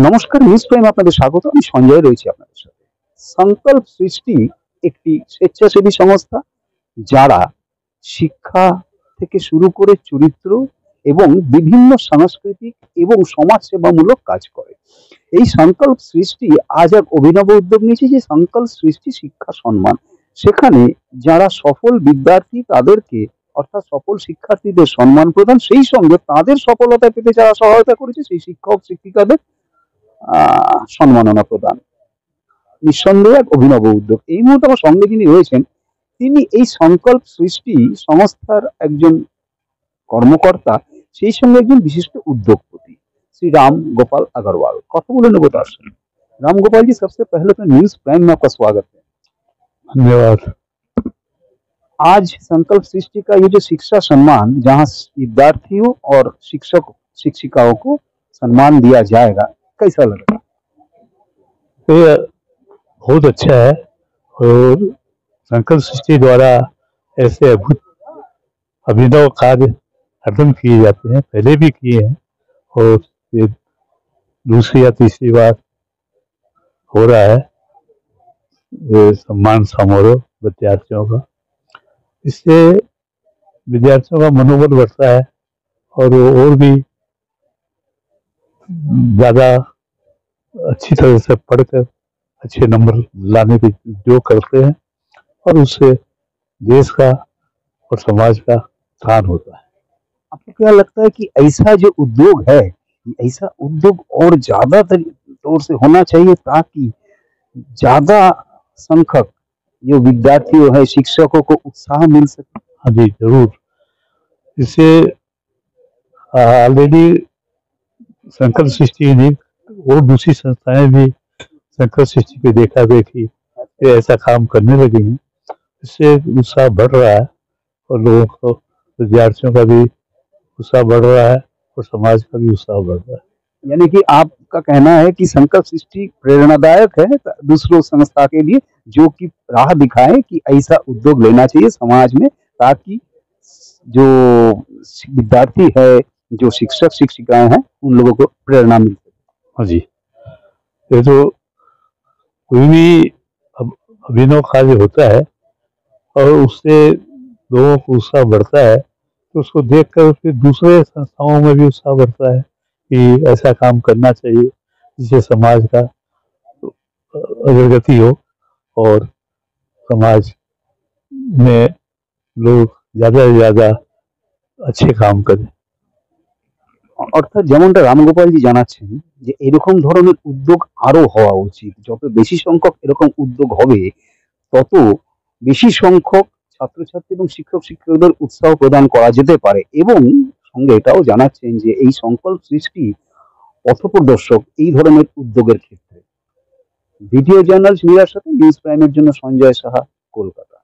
নমস্কার, news prime আপনাদের স্বাগত। আমি সঞ্জয় রয়েছি আপনাদের সাথে। সংকল্প সৃষ্টি একটি স্বেচ্ছাসেবী সংস্থা যারা শিক্ষা থেকে শুরু করে চরিত্র এবং বিভিন্ন সাংস্কৃতিক এবং সমাজ সেবামূলক কাজ করে। এই সংকল্প সৃষ্টি আজ এক অভিনব উদ্যোগ নিয়েছে, যে সংকল্প সৃষ্টি শিক্ষা সম্মান। সেখানে যারা সফল বিদ্যার্থী তাদেরকে, অর্থাৎ সফল শিক্ষার্থীদের সম্মান প্রদান, সেই সঙ্গে তাদের সফলতা পেতে যারা সহায়তা করেছে সেই শিক্ষক শিক্ষিকাদের সম্মাননা প্রদান। নিঃসন্দেহে এক অভিনব উদ্যোগ। এই মুহূর্তে আমার সঙ্গে যিনি রয়েছেন তিনি এই সংকল্প সৃষ্টি সংস্থার একজন কর্মকর্তা, সেই সঙ্গে একজন বিশিষ্ট উদ্যোগপতি, श्री राम गोपाल अग्रवाल। কথা বলে নেব তার সঙ্গে। राम गोपाल जी, सबसे पहले तो न्यूज प्राइम में आपका स्वागत है। धन्यवाद। आज संकल्प सृष्टि का ये जो शिक्षा सम्मान, जहाँ विद्यार्थियों और शिक्षक शिक्षिकाओं को सम्मान दिया जाएगा, कैसा लगा? ये बहुत अच्छा है और संकल्प सृष्टि द्वारा ऐसे अद्भुत अभिनव कार्य हरदम किए जाते हैं, पहले भी किए हैं और ये दूसरी या तीसरी बार हो रहा है ये सम्मान समारोह विद्यार्थियों का। इससे विद्यार्थियों का मनोबल बढ़ता है और वो और भी ज़्यादा अच्छी तरह से पढ़कर अच्छे नंबर लाने की जो करते हैं और उससे देश का और समाज का उत्थान होता है। आपको क्या लगता है कि ऐसा जो उद्योग है, ऐसा उद्योग और ज्यादा तौर से होना चाहिए, ताकि ज्यादा संख्यक जो विद्यार्थियों है, शिक्षकों को उत्साह मिल सके? हाँ जी, जरूर। इससे ऑलरेडी संकल्प सृष्टि ने और दूसरी संस्थाएं भी संकल्प सृष्टि पे देखा देखी ये ऐसा काम करने लगी हैं। इससे उत्साह बढ़ रहा है और लोगों को, विद्यार्थियों का भी उत्साह बढ़ रहा है और समाज का भी उत्साह बढ़ रहा है। यानी कि आपका कहना है कि संकल्प सृष्टि प्रेरणादायक है दूसरों संस्था के लिए, जो कि राह दिखाए कि ऐसा उद्योग लेना चाहिए समाज में, ताकि जो विद्यार्थी है, जो शिक्षक शिक्षिकाएं हैं, उन लोगों को प्रेरणा मिल सके। हाँ जी, ये तो कोई भी अभिनव कार्य होता है और उससे लोगों को उत्साह बढ़ता है, तो उसको देखकर फिर दूसरे संस्थाओं में भी उत्साह बढ़ता है कि ऐसा काम करना चाहिए जिससे समाज का अग्रगति हो और समाज में लोग ज़्यादा से ज़्यादा अच्छे काम करें। অর্থাৎ যেমনটা রামগোপালজি জানাচ্ছেন যে এরকম ধরনের উদ্যোগ আরো হওয়া উচিত। যত বেশি সংখ্যক এরকম উদ্যোগ হবে, তত বেশি সংখ্যক ছাত্রছাত্রী এবং শিক্ষক শিক্ষকদের উৎসাহ প্রদান করা যেতে পারে। এবং সঙ্গে এটাও জানাচ্ছেন যে এই সংকল্প সৃষ্টি পথপ্রদর্শক এই ধরনের উদ্যোগের ক্ষেত্রে। ভিডিও জার্নালিস্ট মীরার সাথে নিউজ প্রাইমের জন্য সঞ্জয় সাহা, কলকাতা।